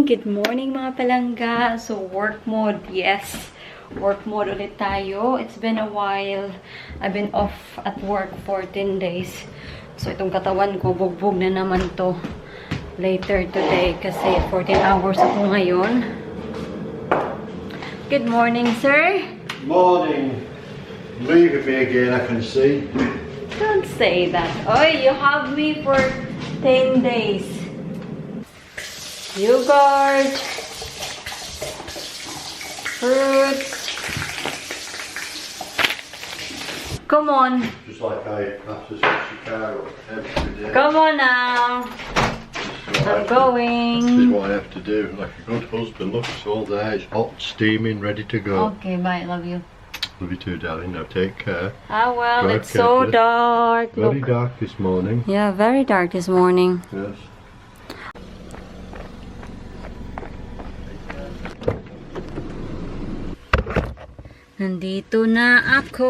Good morning mga palangga. So work mode, yes. Work mode ulit tayo. It's been a while. I've been off at work for 10 days. So itong katawan ko, bugbog na naman to later today kasi 14 hours ako ngayon. Good morning, sir. Morning. Leave me again, I can see. Don't say that. Oh, you have me for 10 days. Yogurt, fruits. Come on. Just like I have to switch the car up every day. Come on now. I'm going. This is what I have to do. Like a good husband. Look, it's all there. It's hot, steaming, ready to go. Okay, bye. Love you. Love you too, darling. Now take care. Ah, well, Drive it's so carefully. dark. Very Look. dark this morning. Yeah, very dark this morning. Yes. Nandito na ako.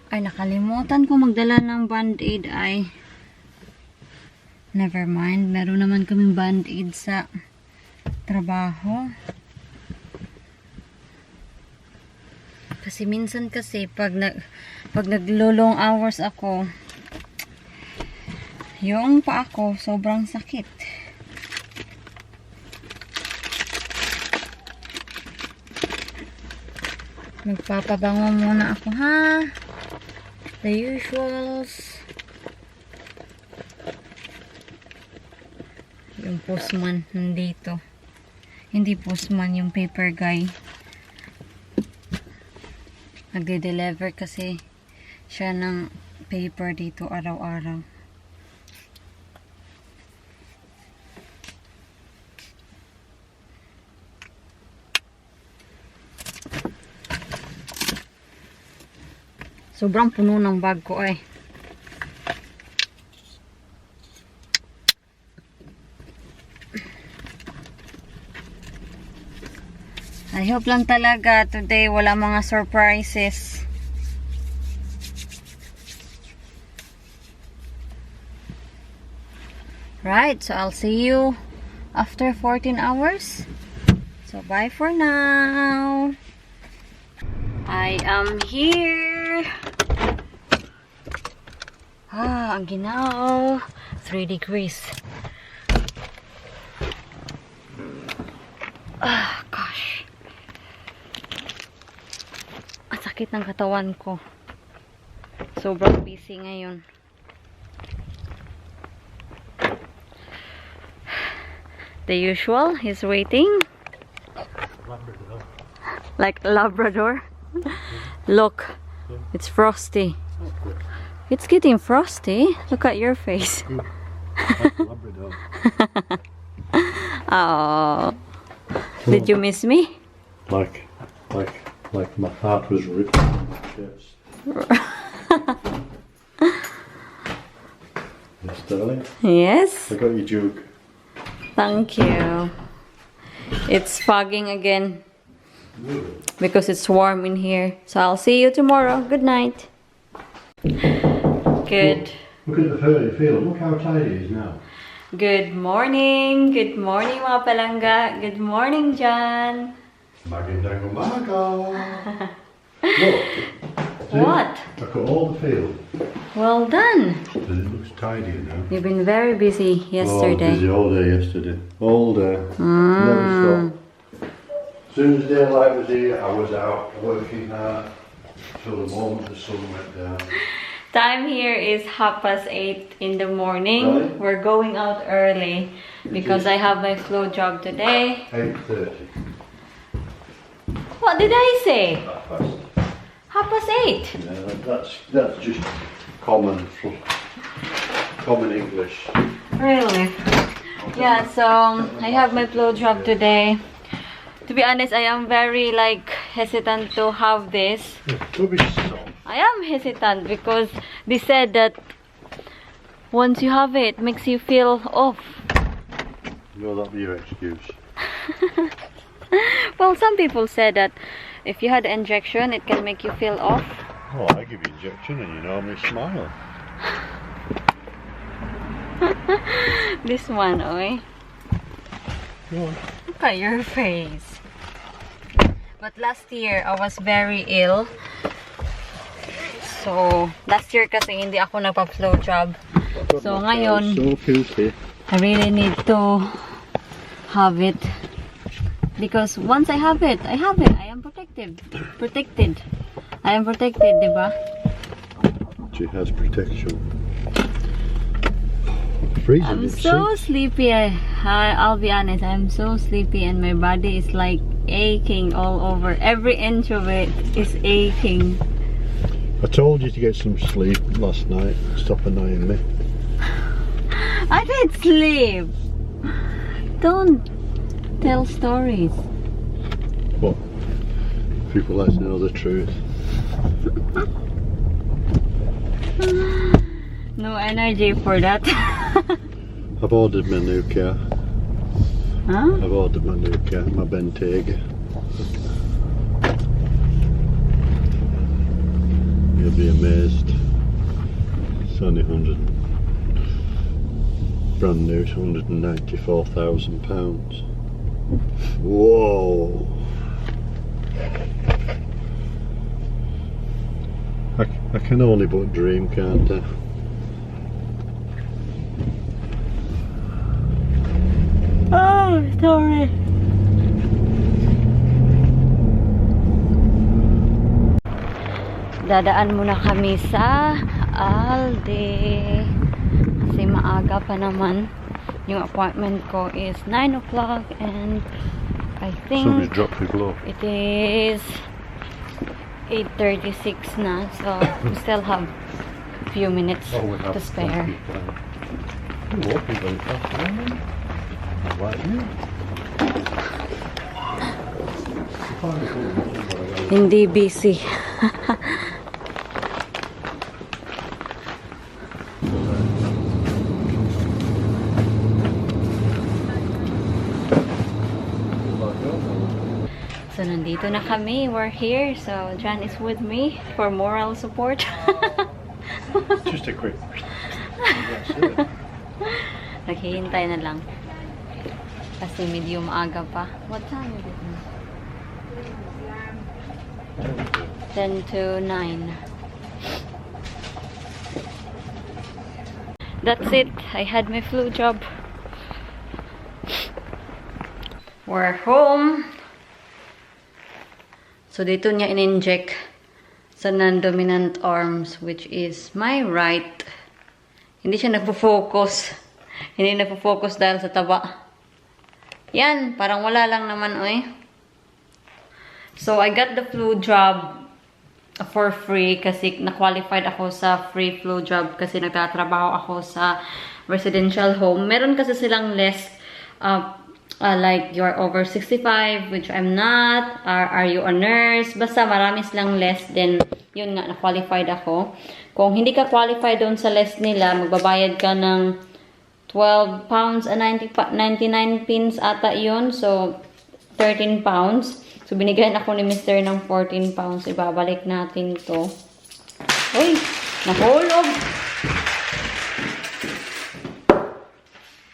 Ay, nakalimutan ko magdala ng band-aid ay. Never mind. Meron naman kaming band-aid sa trabaho. Kasi minsan kasi pag naglo-long hours ako, yung paa ko sobrang sakit. Magpapabango muna ako, ha? The usuals. Yung postman nandito. Hindi postman, yung paper guy. Nagde-deliver kasi siya ng paper dito araw-araw. Sobrang puno ng bag ko ay. I hope lang talaga today wala mga surprises. Right, so I'll see you after 14 hours. So bye for now. I am here. Ah, ang ginaw. 3 degrees. Ah, gosh. Ang sakit ng katawan ko. Sobrang busy ngayon. The usual, he's waiting. Labrador. Like Labrador. Look, it's frosty. It's getting frosty. Look at your face. Labrador. Oh, did you miss me? Like my heart was ripped from my chest. Yes, darling. Yes. I got your jug. Thank you. It's fogging again because it's warm in here. So I'll see you tomorrow. Good night. Good. Look at the furry field. Look how tidy it is now. Good morning. Good morning mga palangga. Good morning, John. Magandang umaga. Look. See? What? I cut all the field. Well done. And it looks tidier now. You've been very busy yesterday. Oh, busy all day yesterday. All day. Never stopped. As soon as daylight was here, I was out working hard till the moment the sun went down. Time here is 8:30 in the morning. Really? We're going out early because I have my flow job today. 8:30. What did I say? That fast. 8:30. Yeah, that's just common English. Really? Yeah, so I have my flow job today. To be honest, I am very hesitant to have this. Rubbish stuff. I am hesitant because they said that once you have it, makes you feel off. No, that'll be your excuse. Well, some people said that if you had an injection, it can make you feel off. Oh, I give you injection and you normally smile. This one, oy. Go on. Look at your face. But last year, I was very ill. So, last year kasi hindi ako nagpa-flow job. So, ngayon, So filthy. I really need to have it. Because once I have it, I have it. I am protected. Protected. I am protected, diba? She has protection. Freezing. I'm so sleepy. I'll be honest. I'm so sleepy and my body is like aching all over. Every inch of it is aching. I told you to get some sleep last night. Stop annoying me. I didn't sleep. Don't tell stories. What? People like to know the truth. No energy for that. I've ordered my new car. Huh? I've ordered my new car, my Bentayga. You'll be amazed. It's only brand new, £194,000. Whoa! I can only but dream, can't I? Oh, sorry. Dadaan muna kami sa Aldi. Kasi maaga pa naman. Yung appointment ko is 9 o'clock and I think Somebody's dropped people off. it is 8:36 na. So, we still have a few minutes to spare. You're walking very fast, aren't you? Like you. Hindi busy. So, nandito na kami. We're here. So, John is with me for moral support. Just a quick. Naghihintay na lang. Kasi medyo maaga pa. What time is it now? 10 to 9. That's it. I had my flu job. We're home. So, dito niya in-inject sa non-dominant arms, which is my right. Hindi siya nagpo-focus. Hindi nagpo-focus dahil sa taba. Yan, parang wala lang naman, oy. So, I got the flu job for free kasi na-qualified ako sa free flu job kasi nagtatrabaho ako sa residential home. Meron kasi silang less like you're over 65, which I'm not. Are you a nurse? Basta marami silang less. Then, yun nga, na-qualified ako. Kung hindi ka qualified doon sa less nila, magbabayad ka ng 12 pounds and 99 pence ata yun. So, 13 pounds. So, binigyan ako ni Mr. ng 14 pounds. Ibabalik natin to. Uy! Nahulog!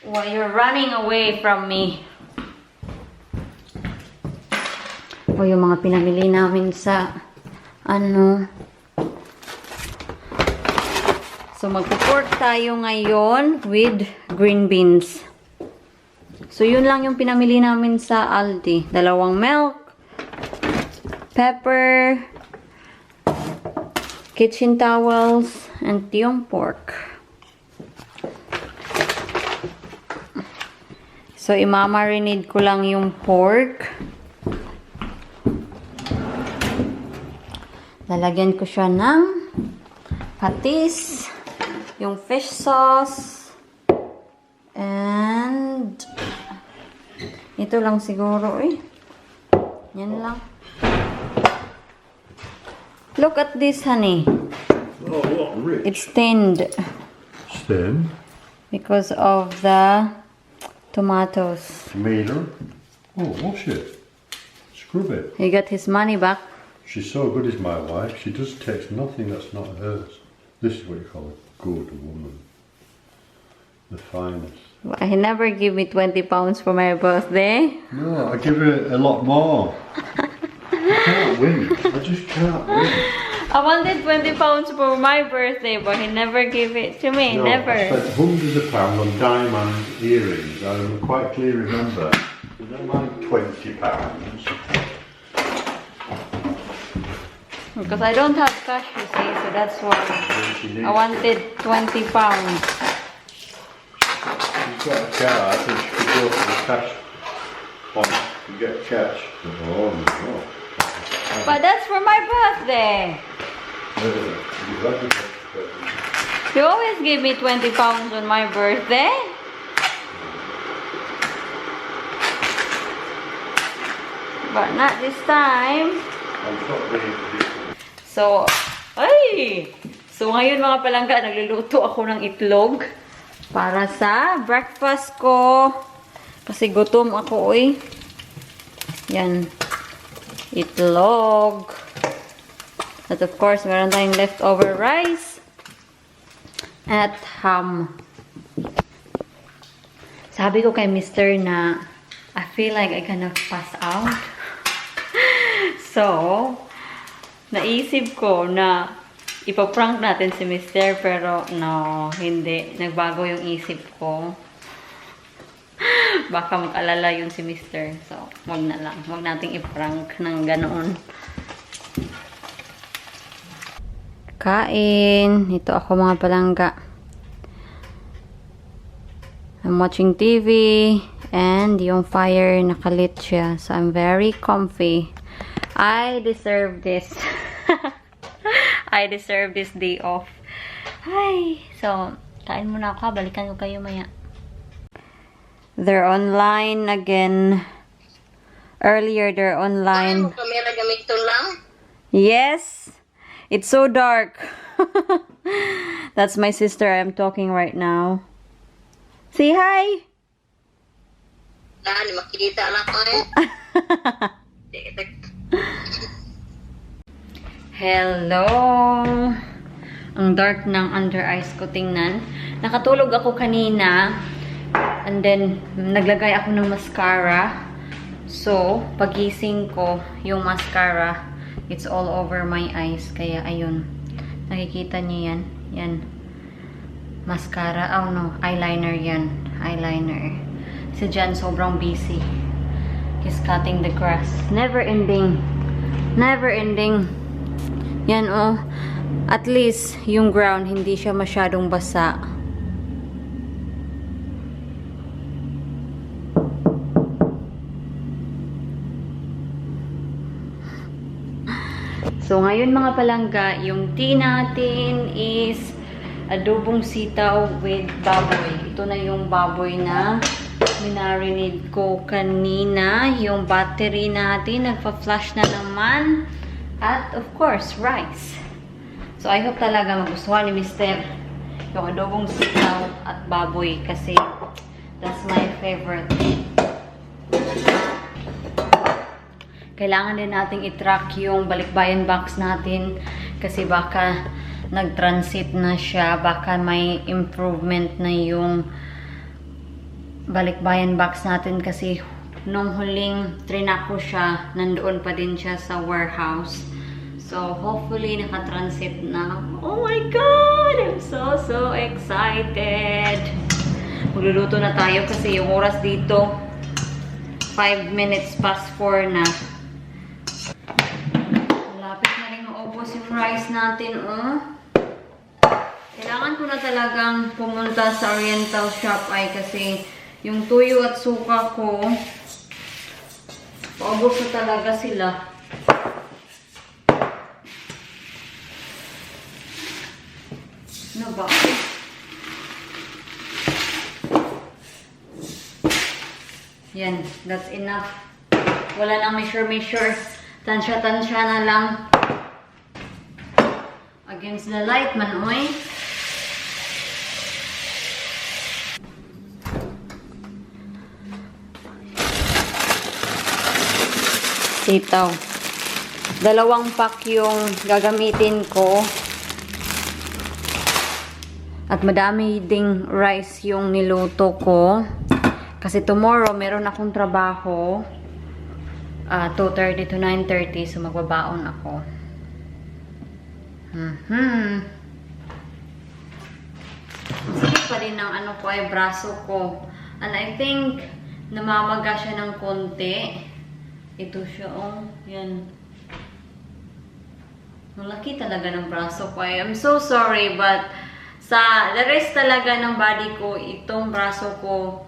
Why, you're running away from me. O, yung mga pinamili namin sa ano. So, magpo-pork tayo ngayon with green beans. So, yun lang yung pinamili namin sa Aldi. 2 milk, pepper, kitchen towels, and yung pork. So, imamarinate ko lang yung pork. Lalagyan ko siya ng patis, yung fish sauce, and ito lang siguro eh. Yan lang. Look at this, honey. Oh, what rich. It's stained. Stained? Because of the tomatoes. Tomato? Oh, wash it. Scrub it. He got his money back. She's so good as my wife. She does takes nothing that's not hers. This is what you call a good woman. The finest. But he never give me 20 pounds for my birthday. No, I give her a lot more. I can't win. I just can't win. I wanted 20 pounds for my birthday, but he never gave it to me. No, Never. I spent hundreds of pounds on diamond earrings. I quite clearly remember. I don't mind £20. Because I don't have cash, you see, so that's why I wanted 20 pounds. She's got a car, I think she could go for the cash one and get cash. Oh no. But that's for my birthday. You always give me 20 pounds on my birthday. But not this time. So, ay! So ngayon mga palangga, nagluluto ako ng itlog para sa breakfast ko. Kasi gutom ako, oy. Yan. Itlog. At of course, meron tayong leftover rice. At ham. Sabi ko kay Mr. na I feel like I gonna pass out. So, naisip ko na ipaprank natin si Mr. Pero no, hindi. Nagbago yung isip ko. Baka mag-alala yun si Mr. So, wag na lang. Wag nating iprank ng ganoon. Kain. Ito ako mga palangga. I'm watching TV. And yung fire nakalit siya. So, I'm very comfy. I deserve this. I deserve this day off. Hi. So, kain muna ako. Balikan ko kayo maya. They're online again. Earlier, they're online. Kamera gamit to lang? Yes. It's so dark. That's my sister I'm talking right now. Say hi. Di makita lang ko eh. Hello. Ang dark ng under eyes ko, tingnan. Nakatulog ako kanina. And then, naglagay ako ng mascara. So, pagising ko, yung mascara, it's all over my eyes. Kaya, ayun. Nakikita niyo yan? Yan. Mascara. Oh, no. Eyeliner yan. Eyeliner. Si Jan, sobrang busy. He's cutting the grass. Never ending. Never ending. Yan, oh. At least, yung ground, hindi siya masyadong basa. So, ngayon mga palangga, yung tea natin is adobong sitaw with baboy. Ito na yung baboy na minarinade ko kanina. Yung battery natin, nagpa-flash na naman. At, of course, rice. So, I hope talaga magustuhan ni Mr. yung adobong sitaw at baboy kasi that's my favorite. Kailangan din nating i-track yung balikbayan box natin kasi baka nag-transit na siya, baka may improvement na yung balikbayan box natin kasi nung huling trinak ko siya, nandoon pa din siya sa warehouse. So, hopefully naka-transit na. Oh my God! I'm so excited! Magluluto na tayo kasi yung oras dito 5 minutes past 4 na. Malapit na rin maubos yung rice natin, oh. Kailangan ko na talagang pumunta sa Oriental Shop ay kasi yung tuyo at suka ko, paubos na talaga sila. Ano ba? Yan, that's enough. Wala nang measure. Tansya na lang. Against the light man, oy. Sitaw. 2 pack yung gagamitin ko. At madami ding rice yung niluto ko. Kasi tomorrow, meron akong trabaho. 2:30 to 9:30. So, magbabaon ako. Sige pa rin ng ano ko ay braso ko. And I think, namamaga siya ng konti. Ito siya, oh. Yan. Malaki talaga ng braso ko. I'm so sorry, but sa the rest talaga ng body ko, itong braso ko,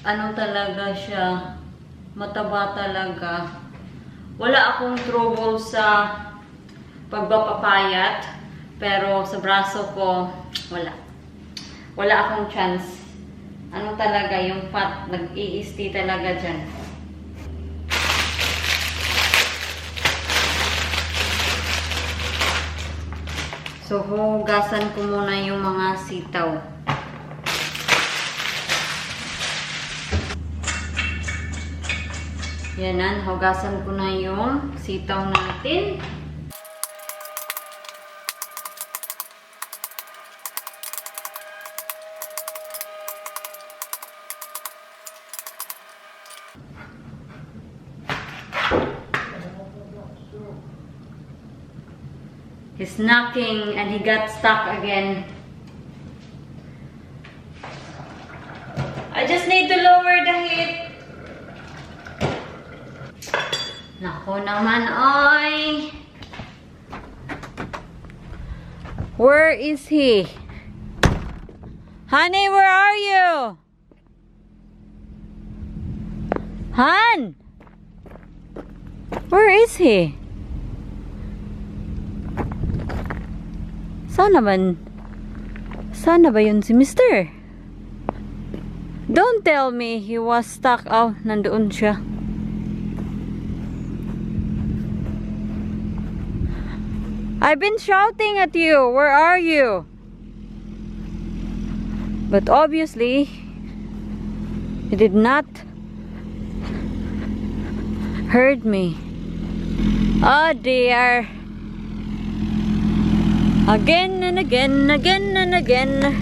ano talaga siya, mataba talaga. Wala akong trouble sa pagpapapayat, pero sa braso ko, wala. Wala akong chance. Ano talaga, yung fat, nag-i-stay talaga dyan. So, hugasan ko muna yung mga sitaw. Yan, hugasan ko na yung sitaw natin. He's knocking and he got stuck again. I just need to lower the heat. Nako naman, oy. Where is he? Honey, where are you? Han? Where is he? Sana ba yun si Mister? Don't tell me he was stuck. Oh, nandoon siya. I've been shouting at you. Where are you? But obviously, he did not heard me. Oh dear. Again and again, again and again.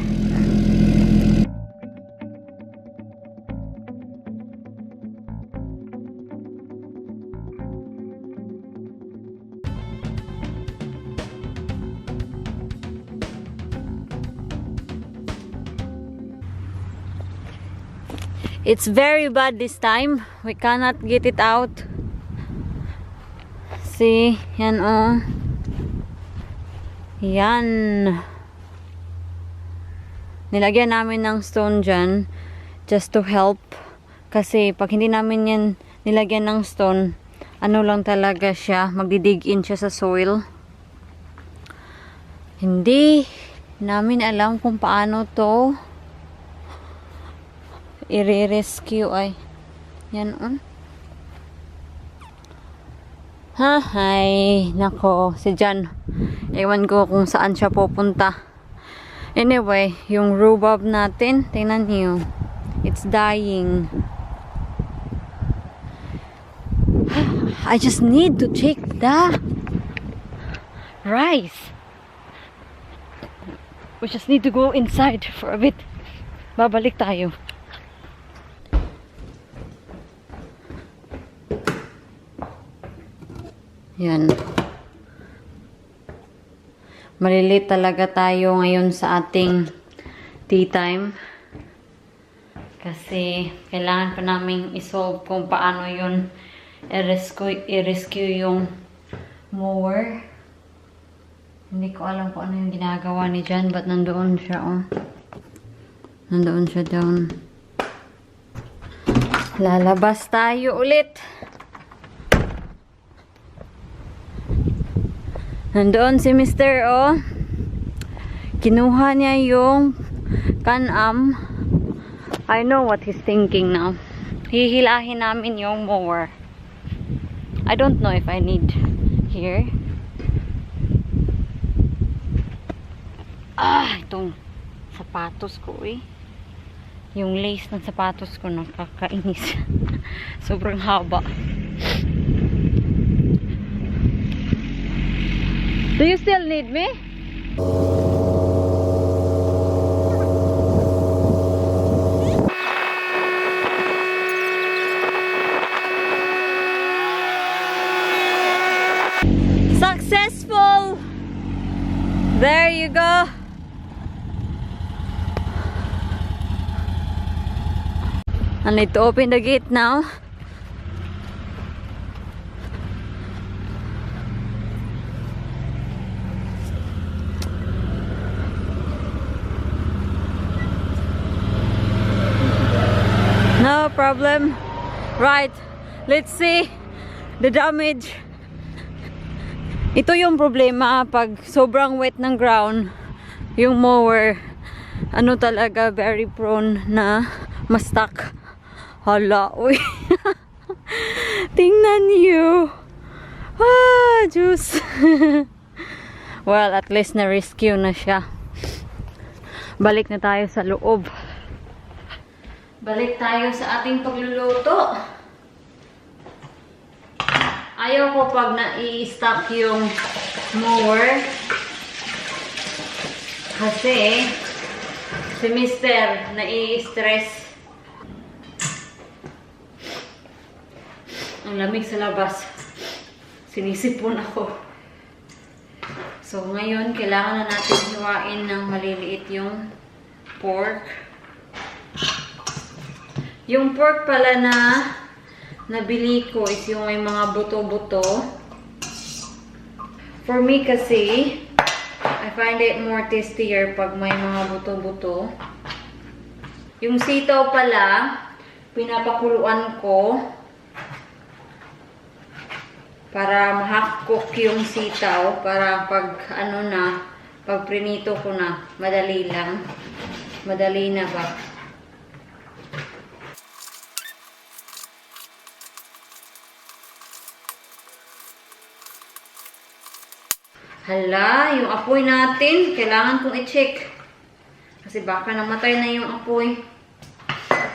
It's very bad this time. We cannot get it out. See, yan oh. Yan. Nilagyan namin ng stone dyan just to help. Kasi pag hindi namin yan nilagyan ng stone, ano lang talaga siya, magdidig in siya sa soil. Hindi namin alam kung paano to i-rescue ay. Yan on. Hi, nako, si Jan. Ewan ko kung saan siya pupunta. Anyway, yung rhubarb natin, tingnan niyo. It's dying. I just need to check the rice. We just need to go inside for a bit. Babalik tayo. Yan. Malilit talaga tayo ngayon sa ating tea time. Kasi kailangan pa namin isolve kung paano yun i-rescue yung mower. Hindi ko alam kung ano yung ginagawa ni Jan, but nandoon siya, oh. Nandoon siya down. Lalabas tayo ulit. Nandoon si Mr. O. Kinuha niya yung can-am. I know what he's thinking now. Hihilahin namin yung mower. I don't know if I need here. Itong sapatos ko eh. Yung lace ng sapatos ko nakakainis. Sobrang haba. Do you still need me? There you go. I need to open the gate now. No problem. Right. Let's see the damage. Ito yung problema pag sobrang wet ng ground, yung mower, ano talaga, very prone na ma-stuck. Hala, uy. Tingnan niyo. Ah, juice. Well, at least na-rescue na siya. Balik na tayo sa loob. Balik tayo sa ating pagluluto. Ayaw ko pag nai-stuck yung mower. Kasi si Mister nai-stress. Ang lamig sa labas. Sinisipon ako. So ngayon, kailangan na natin hiwain ng maliliit yung pork. Yung pork pala na nabili ko is yung may mga buto-buto. For me kasi, I find it more tastier pag may mga buto-buto. Yung sitaw pala, pinapakuluan ko para ma-half-cook yung sitaw para pag ano na, pag prinito ko na, madali lang. Madali na ba? Hala, yung apoy natin, kailangan kong i-check. Kasi baka namatay na yung apoy.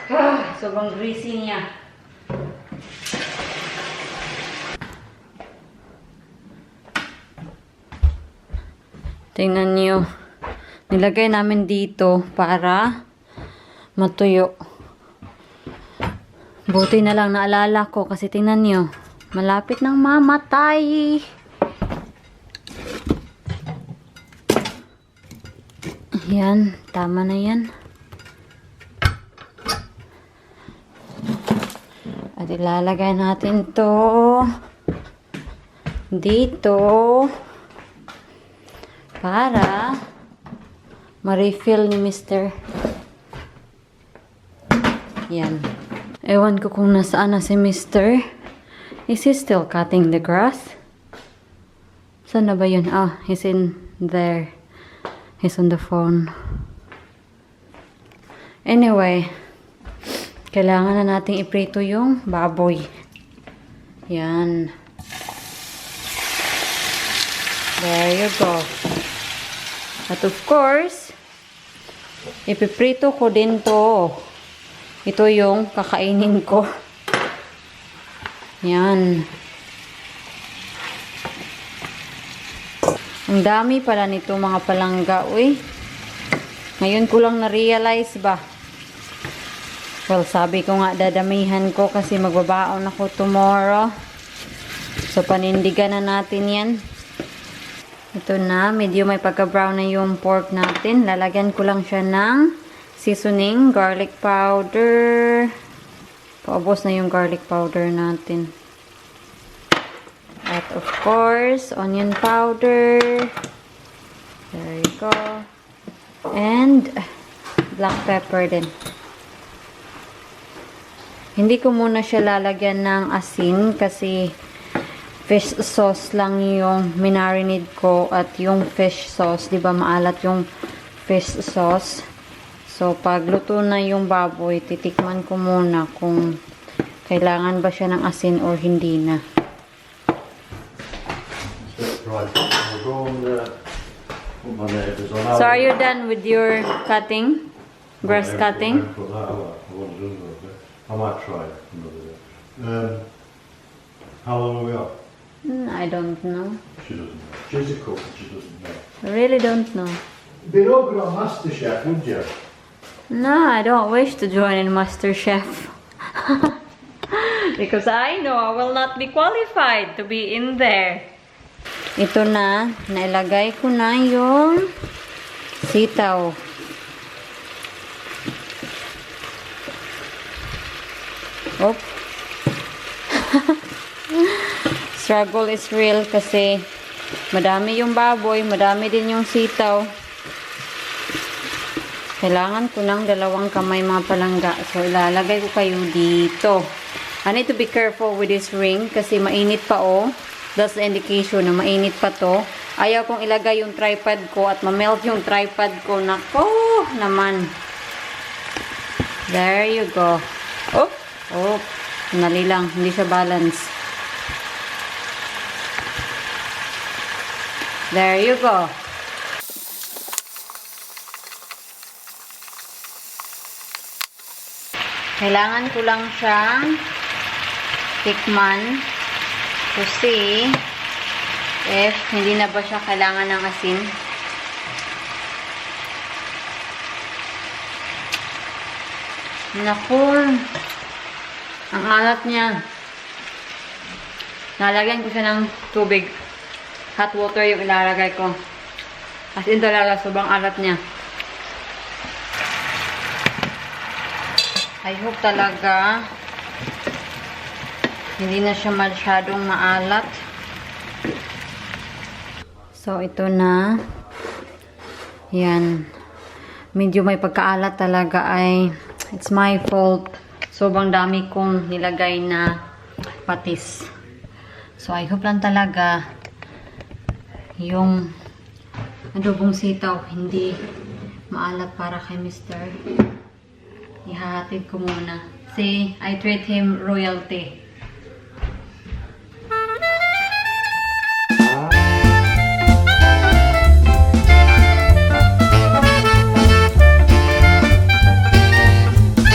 Ah, sobrang greasy niya. Tingnan niyo. Nilagay namin dito para matuyo. Buti na lang naalala ko kasi tingnan niyo. Malapit nang mamatay. Yan, tama na yan. At ilalagay natin to dito para ma-refill ni Mr. Yan. Ewan ko kung nasaan na si Mr. Is he still cutting the grass? Saan na ba yun? Ah, he's in there. He's on the phone. Anyway, kailangan na nating iprito yung baboy. Yan. There you go. At of course, ipiprito ko din to. Ito yung kakainin ko. Yan. Ang dami pala nito mga palangga, uy. Ngayon ko lang na-realize ba. Well, sabi ko nga dadamihan ko kasi magbabaon ako tomorrow. So, panindigan na natin yan. Ito na, medyo may pagka-brown na yung pork natin. Lalagyan ko lang siya ng seasoning, garlic powder. Paubos na yung garlic powder natin. At of course, onion powder. There you go. And black pepper din. Hindi ko muna siya lalagyan ng asin kasi fish sauce lang yung minarinade ko at yung fish sauce, 'di ba maalat yung fish sauce. So pag luto na yung baboy, titikman ko muna kung kailangan ba siya ng asin or hindi na. Right, we'll go and put my neighbours on. So are you done with your cutting? Grass cutting? I might try it another day. How long are we off? I don't know. She doesn't know. She's a cook and she doesn't know. I really don't know. Be no good on MasterChef, would you? No, I don't wish to join in MasterChef. Because I know I will not be qualified to be in there. ito na, nailagay ko na yung sitaw. Oh. Struggle is real kasi madami yung baboy, madami din yung sitaw. Kailangan ko ng 2 kamay mga palangga. So, ilalagay ko kayo dito. I need to be careful with this ring kasi mainit pa oh. That's the indication na mainit pa to. Ayaw kong ilagay yung tripod ko at ma-melt yung tripod ko. Nako naman. There you go. Oh, oh. Nali lang. Hindi siya balance. There you go. Kailangan ko lang siyang tikman to see if hindi na ba siya kailangan ng asin. Naku, ang alat niya. Nalagyan ko siya ng tubig. Hot water yung ilalagay ko. As in talaga, sobrang alat niya. I hope talaga hindi na siya masyadong maalat. So, ito na. Yan. Medyo may pagkaalat talaga ay it's my fault. Sobrang dami kong nilagay na patis. So, I hope lang talaga yung adobong sitaw hindi maalat para kay Mr. Ihahatid ko muna. See, I treat him royalty.